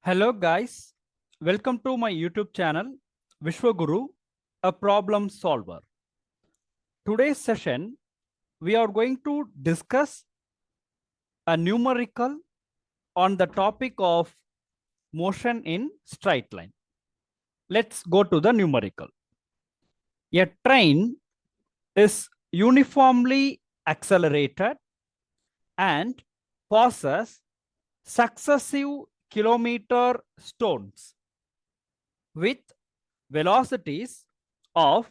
Hello guys, welcome to my YouTube channel Vishwaguru, a problem solver. Today's session we are going to discuss a numerical on the topic of motion in straight line. Let's go to the numerical. A train is uniformly accelerated and passes successive kilometer stones with velocities of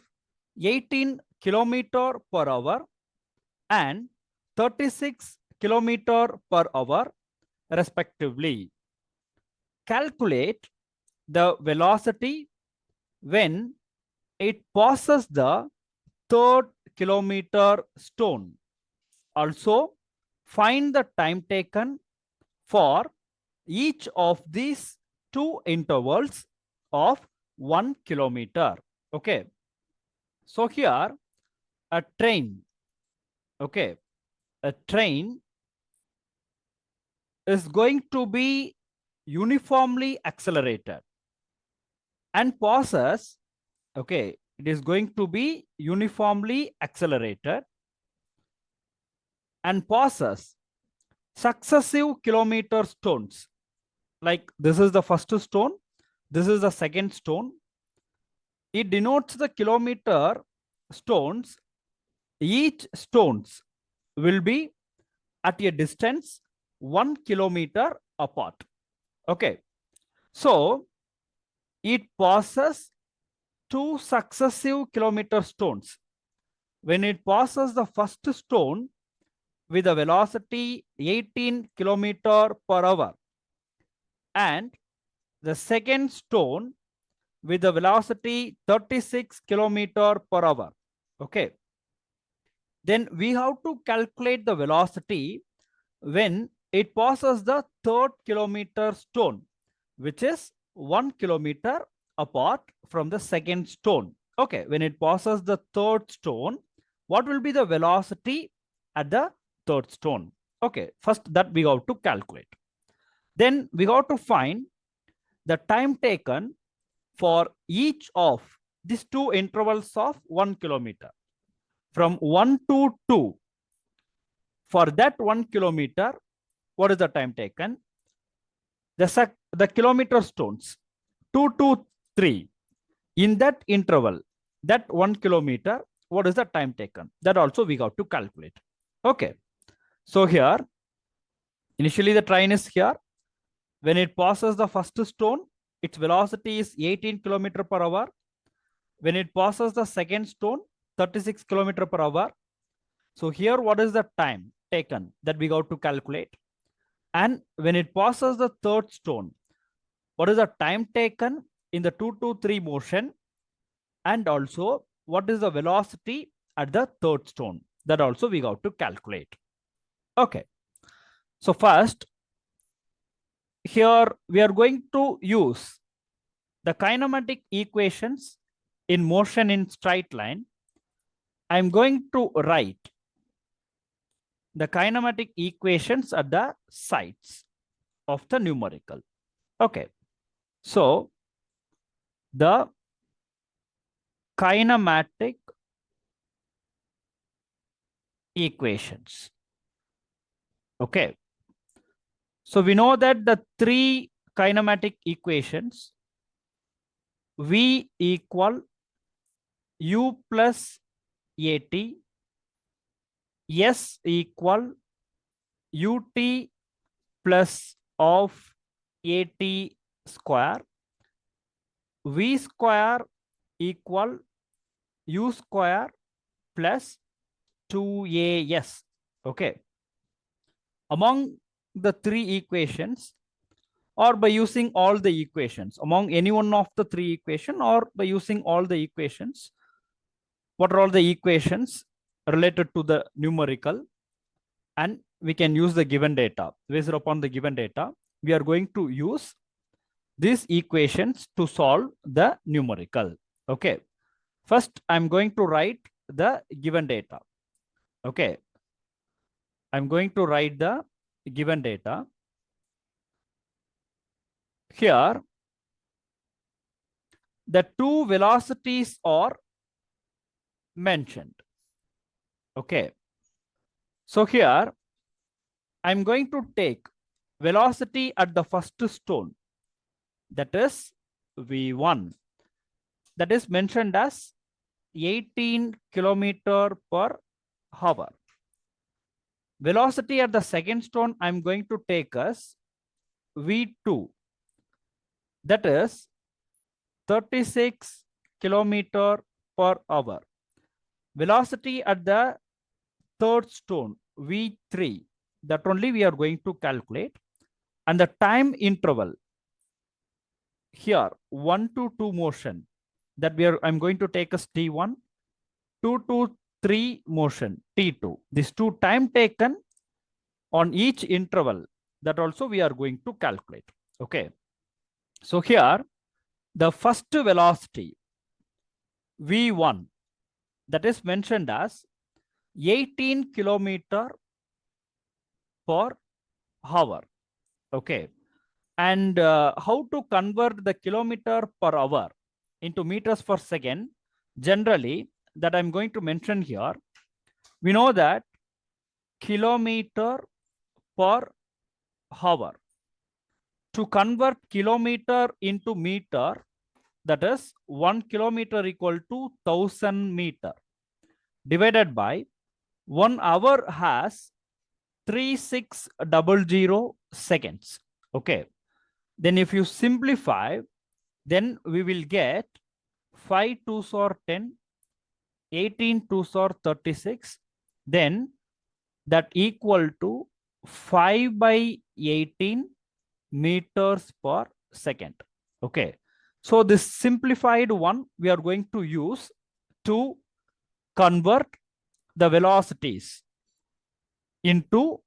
18 kilometer per hour and 36 kilometer per hour respectively. Calculate the velocity when it passes the third kilometer stone. Also, find the time taken for each of these two intervals of 1 kilometer. Okay. So here a train, okay, a train is going to be uniformly accelerated and passes, okay, it is going to be uniformly accelerated and passes successive kilometer stones. Like this is the first stone, this is the second stone. It denotes the kilometer stones. Each stones will be at a distance 1 kilometer apart. Okay. So it passes two successive kilometer stones. When it passes the first stone with a velocity 18 kilometer per hour and the second stone with a velocity 36 kilometer per hour. Okay. Then we have to calculate the velocity when it passes the third kilometer stone, which is 1 kilometer apart from the second stone. Okay, when it passes the third stone, what will be the velocity at the third stone? Okay, first that we have to calculate. Then we have to find the time taken for each of these two intervals of 1 kilometer. From 1 to 2, for that 1 kilometer, what is the time taken? The kilometer stones, 2 to 3. In that interval, that 1 kilometer, what is the time taken? That also we got to calculate. Okay. So here, initially the train is here. When it passes the first stone, its velocity is 18 kilometer per hour. When it passes the second stone, 36 kilometer per hour. So here, what is the time taken that we got to calculate? And when it passes the third stone, what is the time taken in the 2 to 3 motion? And also, what is the velocity at the third stone? That also we got to calculate. Okay. So first, here we are going to use the kinematic equations in motion in straight line. I'm going to write the kinematic equations at the sides of the numerical. Okay. So the kinematic equations. Okay. So we know that the three kinematic equations, V equal U plus AT, S equal UT plus of AT square, V square equal U square plus 2AS. Okay. Among the three equations, or by using all the equations, among any one of the three equations, or by using all the equations, what are all the equations related to the numerical? And we can use the given data. Based upon the given data, we are going to use these equations to solve the numerical. Okay. First, I'm going to write the given data. Okay. I'm going to write the given data. Here, the two velocities are mentioned. Okay. So here, I'm going to take velocity at the first stone, that is V1, that is mentioned as 18 kilometer per hour. Velocity at the second stone, I'm going to take as V2, that is 36 kilometer per hour. Velocity at the third stone, V3, that only we are going to calculate. And the time interval here, 1 to 2 motion, that I'm going to take as T1, 2 to 3 motion, T2. These two time taken on each interval, that also we are going to calculate. Okay. So here, the first velocity, V1, that is mentioned as 18 kilometer per hour. Okay. And how to convert the kilometer per hour into meters per second? Generally, that I'm going to mention here, we know that kilometer per hour. To convert kilometer into meter, that is 1 kilometer equal to 1000 meter, divided by 1 hour has 3600 seconds. Okay. Then if you simplify, then we will get 5 2s are 10, 18 2s are 36. Then that equal to 5 by 18 meters per second. Okay. So this simplified one we are going to use to convert the velocities into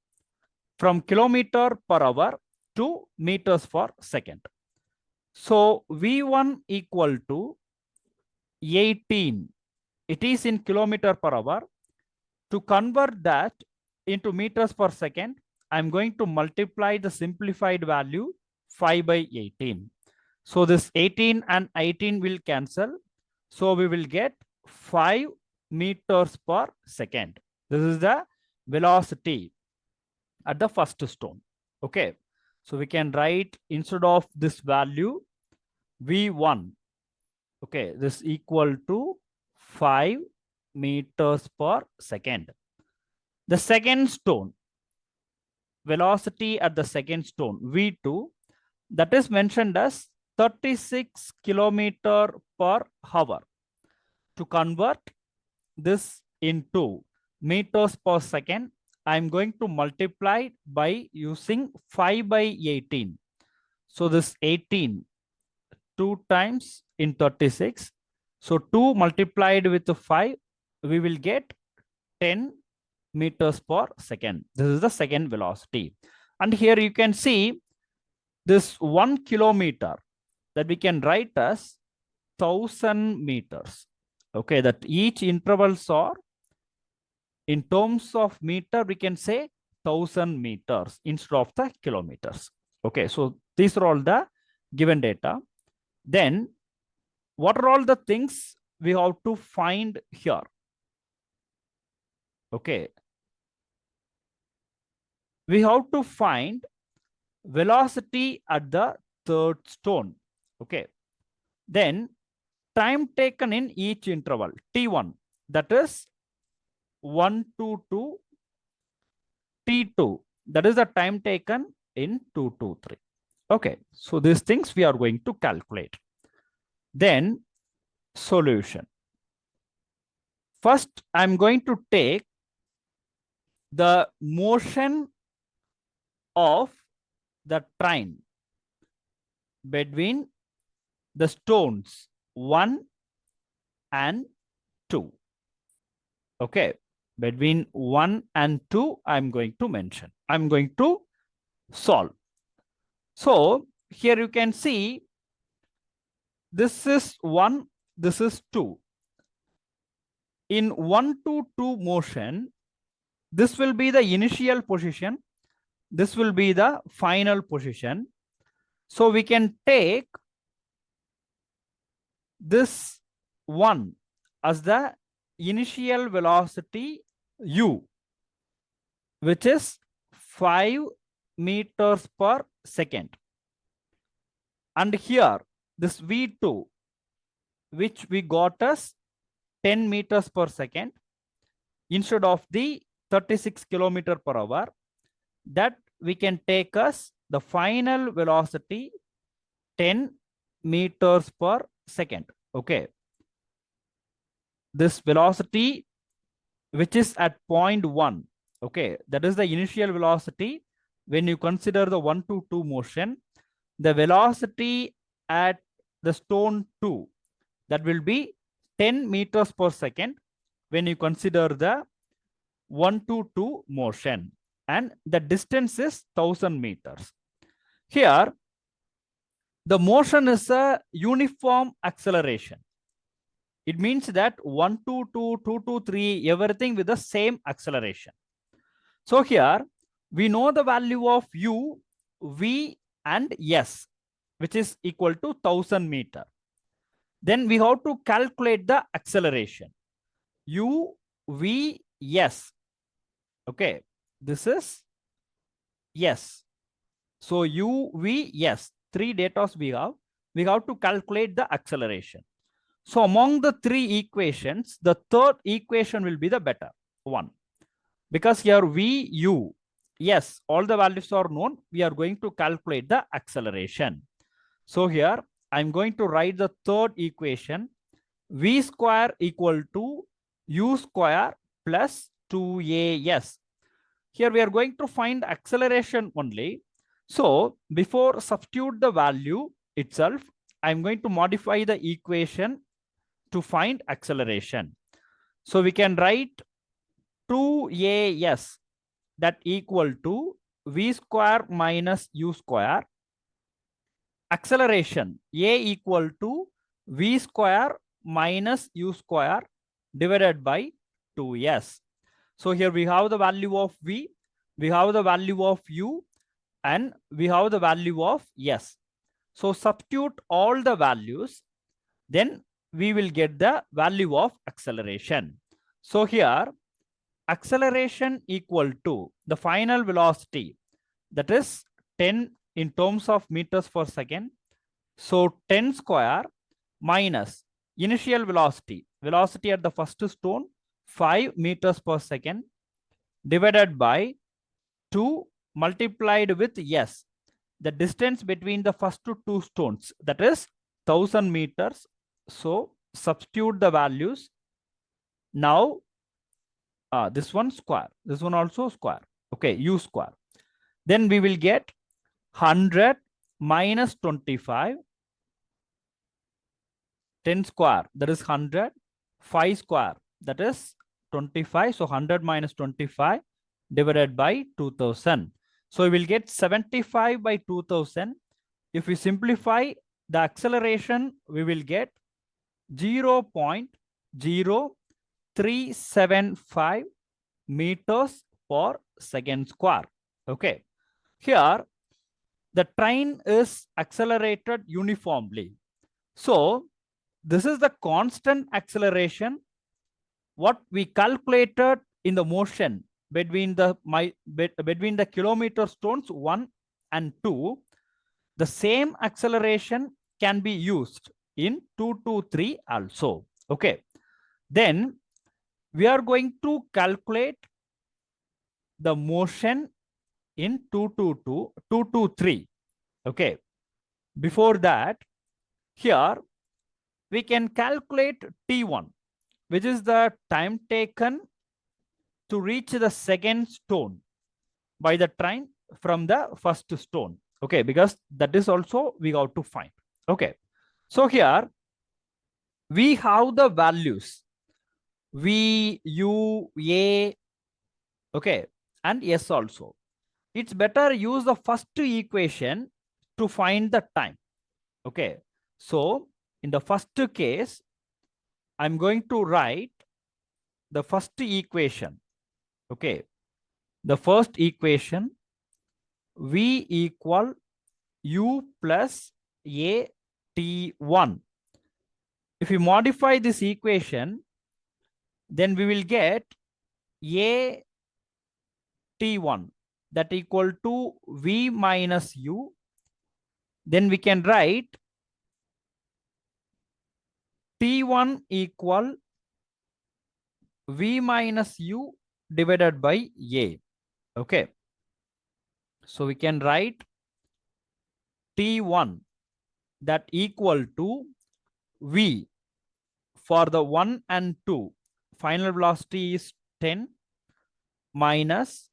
from kilometer per hour to meters per second. So V1 equal to 18. It is in kilometer per hour. To convert that into meters per second, I'm going to multiply the simplified value 5 by 18. So this 18 and 18 will cancel. So we will get 5 meters per second. This is the velocity at the first stone. Okay. So we can write instead of this value V1. Okay. This equal to 5 meters per second. The second stone, velocity at the second stone, V2, that is mentioned as 36 kilometer per hour. To convert this into meters per second, I'm going to multiply by using 5 by 18. So this 18, 2 times in 36. So 2 multiplied with 5, we will get 10 meters per second. This is the second velocity. And here you can see this 1 kilometer that we can write as 1000 meters. Okay, that each intervals are in terms of meter, we can say 1000 meters instead of the kilometers. Okay, so these are all the given data. Then what are all the things we have to find here? Okay, we have to find velocity at the third stone. Okay, then time taken in each interval, T1, that is 1 to 2, T2, that is the time taken in 2 to 3. Okay, so these things we are going to calculate. Then solution. First, I'm going to take the motion of the train between the stones 1 and 2. Okay, between 1 and 2, I'm going to mention. I'm going to solve. So here you can see this is 1, this is 2. In 1 to 2 motion, this will be the initial position. This will be the final position. So we can take this one as the initial velocity u, which is 5 meters per second. And here, this v2, which we got as 10 meters per second instead of the 36 kilometer per hour, that we can take as the final velocity 10 meters per second. Okay. This velocity, which is at 0.1, okay, that is the initial velocity. When you consider the 1 to 2 motion, the velocity at the stone 2, that will be 10 meters per second when you consider the 1 to 2 motion, and the distance is 1000 meters. Here, the motion is a uniform acceleration. It means that 1 to 2, 2 to 3, everything with the same acceleration. So here, we know the value of u, v, and s, which is equal to 1000 meter. Then we have to calculate the acceleration. U, v, s. Okay, this is yes. So u, v, s, three data we have. We have to calculate the acceleration. So among the three equations, the third equation will be the better one. Because here v, u, yes, all the values are known. We are going to calculate the acceleration. So here I'm going to write the third equation. V square equal to u square plus 2as. Here we are going to find acceleration only. So before substitute the value itself, I'm going to modify the equation to find acceleration. So we can write 2as, that equal to v square minus u square. Acceleration a equal to v square minus u square divided by 2s. So here we have the value of v, we have the value of u, and we have the value of s. So substitute all the values, then we will get the value of acceleration. So here acceleration equal to the final velocity, that is 10 in terms of meters per second. So 10 square minus initial velocity, velocity at the first stone, 5 meters per second, divided by 2 multiplied with s, the distance between the first two stones, that is 1000 meters. So substitute the values. Now this one square, this one also square. Okay, u square. Then we will get 100 minus 25, 10 square, that is 100, 5 square, that is 25. So 100 minus 25 divided by 2000. So we will get 75 by 2000. If we simplify the acceleration, we will get 0.0375 meters per second square. Okay. Here, the train is accelerated uniformly. So this is the constant acceleration what we calculated in the motion between the kilometer stones 1 and 2. The same acceleration can be used in 2 to 3 also. Okay. Then we are going to calculate the motion in 2 to 3. Okay. Before that, here we can calculate T1, which is the time taken to reach the second stone by the train from the first stone. Okay, because that is also we have to find. Okay. So here we have the values v, u, a, okay, and s also. It's better use the first equation to find the time. Okay. So in the first case, I'm going to write the first equation. Okay. The first equation, v equal u plus a t1. If we modify this equation, then we will get a t1 that equal to v minus u. Then we can write t1 equal v minus u divided by a. Okay. So we can write t1 that equal to v for the 1 and 2. Final velocity is 10 minus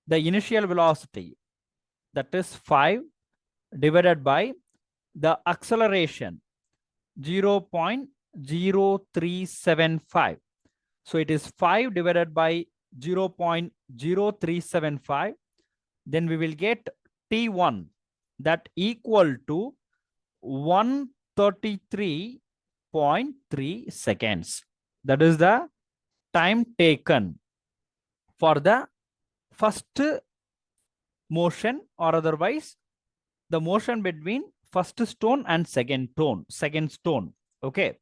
the initial velocity, that is 5, divided by the acceleration 0.0375. So it is 5 divided by 0.0375. Then we will get T1 that equal to 133.3 seconds. That is the time taken for the first motion, or otherwise the motion between first stone and second stone. Okay,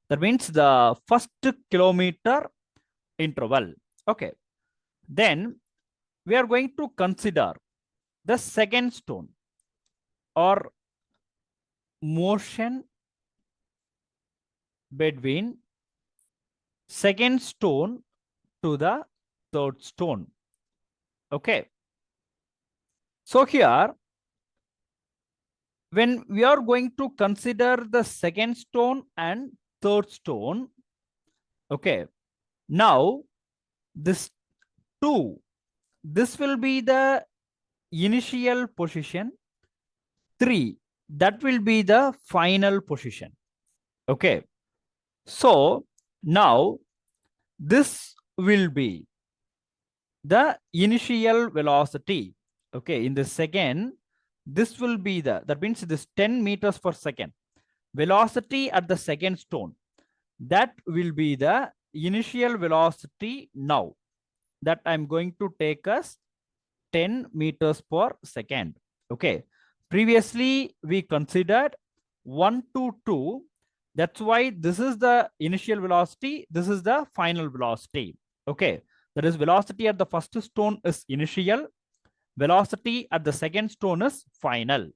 that means the first kilometer interval. Okay, then we are going to consider the second stone or motion between second stone to the third stone. Okay, so here when we are going to consider the second stone and third stone, okay, now this 2, this will be the initial position, 3, that will be the final position. Okay, so now this will be the initial velocity. Okay, in the second, this will be that means this 10 meters per second velocity at the second stone. That will be the initial velocity now, that I'm going to take as 10 meters per second. Okay, previously we considered 1 to 2. That's why this is the initial velocity, this is the final velocity. Okay, that is velocity at the first stone is initial, velocity at the second stone is final.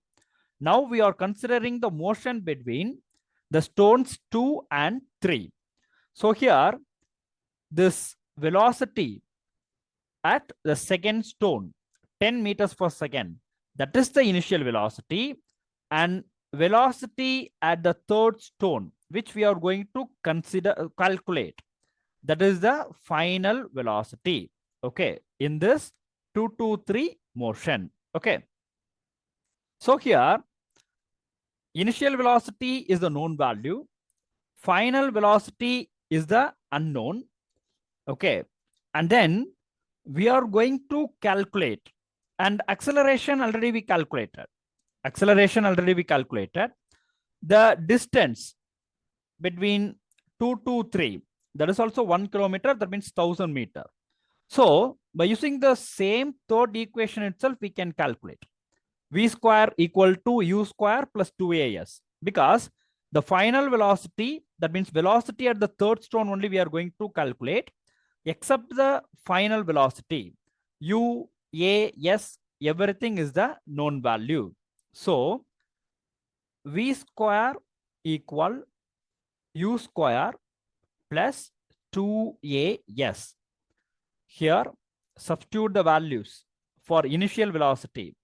Now we are considering the motion between the stones 2 and 3. So here this velocity at the second stone, 10 meters per second, that is the initial velocity, and velocity at the third stone, which we are going to calculate, that is the final velocity. Okay, in this 2 to 3 motion. Okay, so here initial velocity is the known value, final velocity is the unknown. Okay, and then we are going to calculate, and acceleration already we calculated. The distance between 2 to 3, that is also 1 kilometer, that means 1000 meter. So by using the same third equation itself, we can calculate v square equal to u square plus 2as, because the final velocity, that means velocity at the third stone only we are going to calculate, except the final velocity. U, A, S, everything is the known value. So v square equal u square plus 2as. Here substitute the values for initial velocity.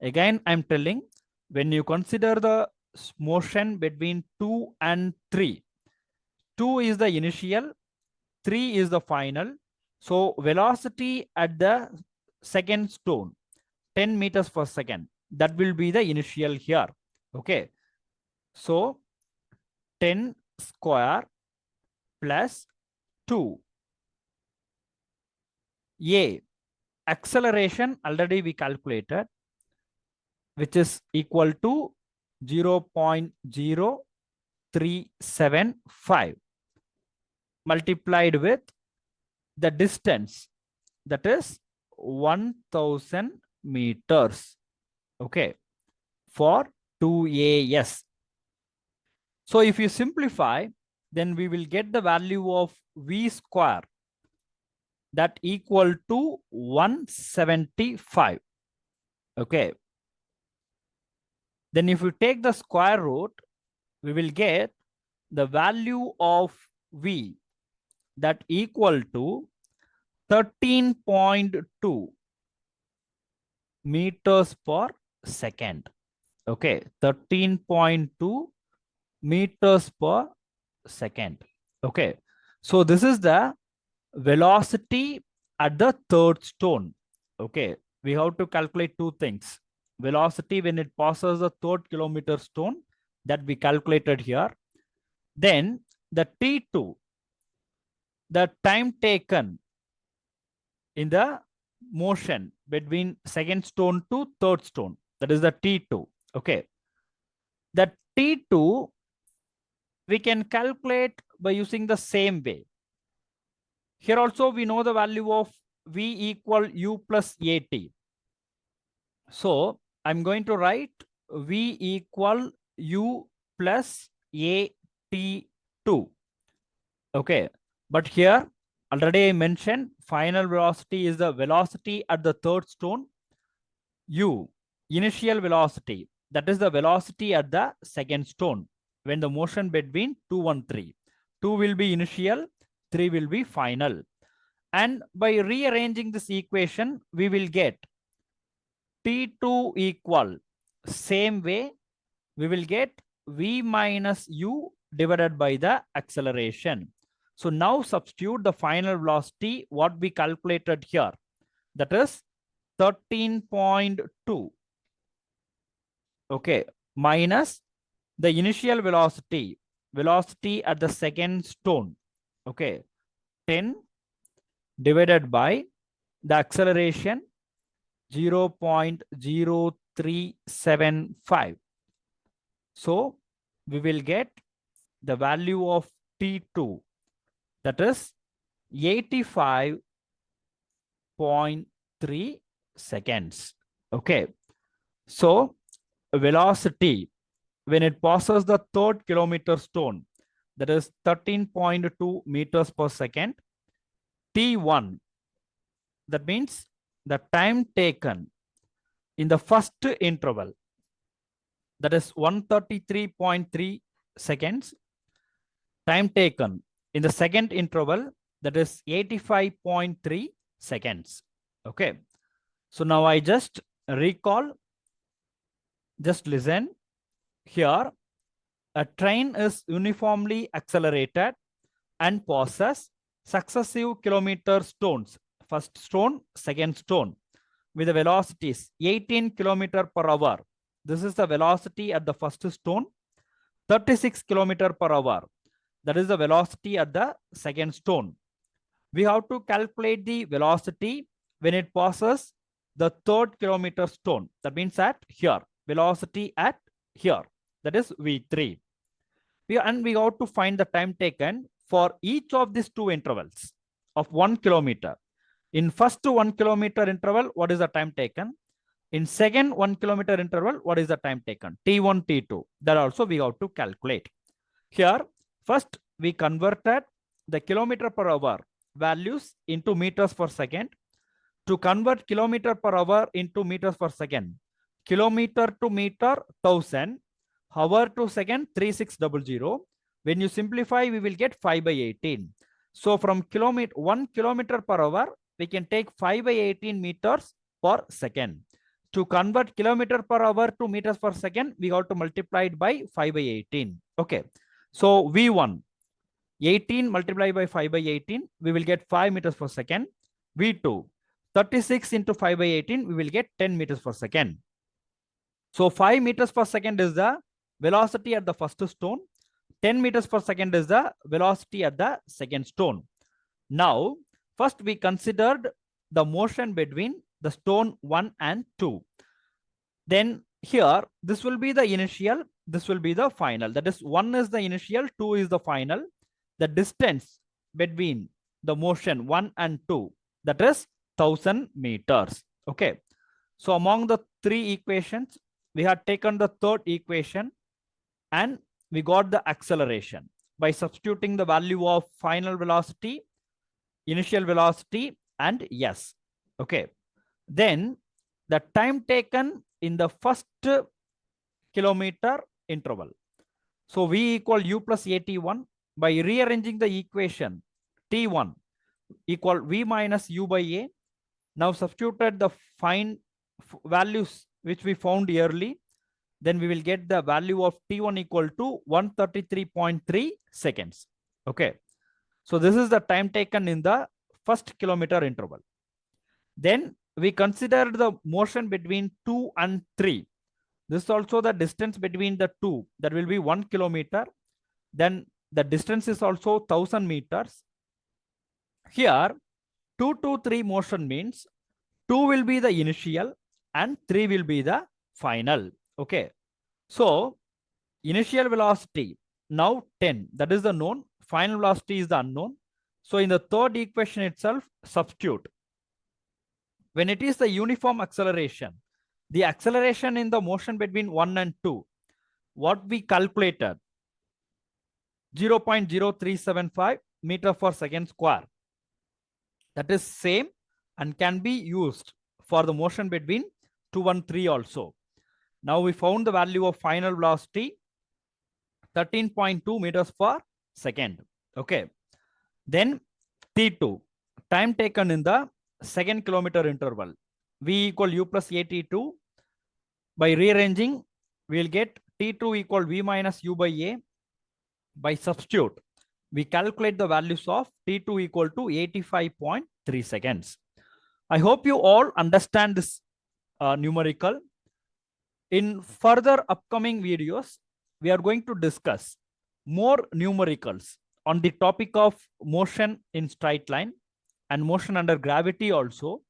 Again, I'm telling, when you consider the motion between 2 and 3, 2 is the initial, 3 is the final. So velocity at the second stone, 10 meters per second, that will be the initial here. Okay, so 10 square plus 2. A, acceleration already we calculated, which is equal to 0.0375 multiplied with the distance, that is 1000 meters. Okay, for 2as. So if you simplify, then we will get the value of v square that equal to 175. Okay. Then if you take the square root, we will get the value of v that equal to 13.2 meters per second. Okay, 13.2 meters per second. Okay, so this is the velocity at the third stone. Okay, we have to calculate two things. Velocity when it passes the third kilometer stone that we calculated here. Then the T2, the time taken in the motion between second stone to third stone, that is the T2. Okay, the T2 we can calculate by using the same way. Here also we know the value of v equal u plus at. So I'm going to write v equal u plus at2. Okay, but here already I mentioned final velocity is the velocity at the third stone. U, initial velocity, that is the velocity at the second stone when the motion between 2 and 3. 2 will be initial, 3 will be final. And by rearranging this equation, we will get T2 equal, same way, we will get v minus u divided by the acceleration. So now substitute the final velocity, what we calculated here, that is 13.2. Okay, minus the initial velocity, velocity at the second stone. Okay, 10 divided by the acceleration 0.0375. So we will get the value of T2, that is 85.3 seconds. Okay, so velocity when it passes the third kilometer stone, that is 13.2 meters per second. T1, that means the time taken in the first interval, that is 133.3 seconds. Time taken in the second interval, that is 85.3 seconds. Okay, so now I just recall, just listen. Here, a train is uniformly accelerated and passes successive kilometer stones, first stone, second stone, with the velocities 18 kilometer per hour. This is the velocity at the first stone. 36 kilometer per hour, that is the velocity at the second stone. We have to calculate the velocity when it passes the third kilometer stone. That means at here, velocity at here, that is v3. And we have to find the time taken for each of these two intervals of 1 kilometer. In first 1 kilometer interval, what is the time taken? In second 1 kilometer interval, what is the time taken? T1, T2. That also we have to calculate. Here, first we converted the kilometer per hour values into meters per second. To convert kilometer per hour into meters per second, kilometer to meter 1000, hour to second 3600. When you simplify, we will get 5 by 18. So from 1 kilometer per hour, we can take 5 by 18 meters per second. To convert kilometer per hour to meters per second, we have to multiply it by 5 by 18. Okay. So V1, 18 multiplied by 5 by 18, we will get 5 meters per second. V2, 36 into 5 by 18, we will get 10 meters per second. So 5 meters per second is the velocity at the first stone. 10 meters per second is the velocity at the second stone. Now, first we considered the motion between the stone 1 and 2. Then here, this will be the initial, this will be the final. That is 1 is the initial, 2 is the final. The distance between the motion 1 and 2, that is 1000 meters. Okay. So among the three equations, we had taken the third equation and we got the acceleration by substituting the value of final velocity, initial velocity, and s. Okay. Then the time taken in the first kilometer interval. So v equal u plus at1 by rearranging the equation t1 equal v minus u by a. Now substituted the values which we found early, then we will get the value of t1 equal to 133.3 seconds. Okay. So this is the time taken in the first kilometer interval. Then we considered the motion between 2 and 3. This is also the distance between the two. That will be 1 kilometer. Then the distance is also 1000 meters. Here, 2 to 3 motion means 2 will be the initial and 3 will be the final. Okay. So initial velocity now 10. That is the known. Final velocity is the unknown. So in the third equation itself, substitute. When it is the uniform acceleration, the acceleration in the motion between 1 and 2, what we calculated, 0.0375 meter per second square. That is same and can be used for the motion between 2 and 3 also. Now we found the value of final velocity, 13.2 meters per second. Okay. Then T2, time taken in the second kilometer interval. V equal u plus at2. By rearranging, we will get T2 equal v minus u by a. By substitute, we calculate the values of T2 equal to 85.3 seconds. I hope you all understand this numerical. In further upcoming videos, we are going to discuss more numericals on the topic of motion in straight line and motion under gravity also.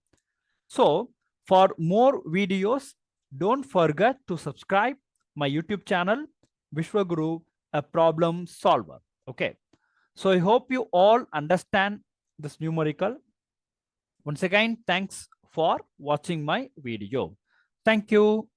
So for more videos, don't forget to subscribe my YouTube channel, Vishwaguru, a problem solver. Okay. So I hope you all understand this numerical. Once again, thanks for watching my video. Thank you.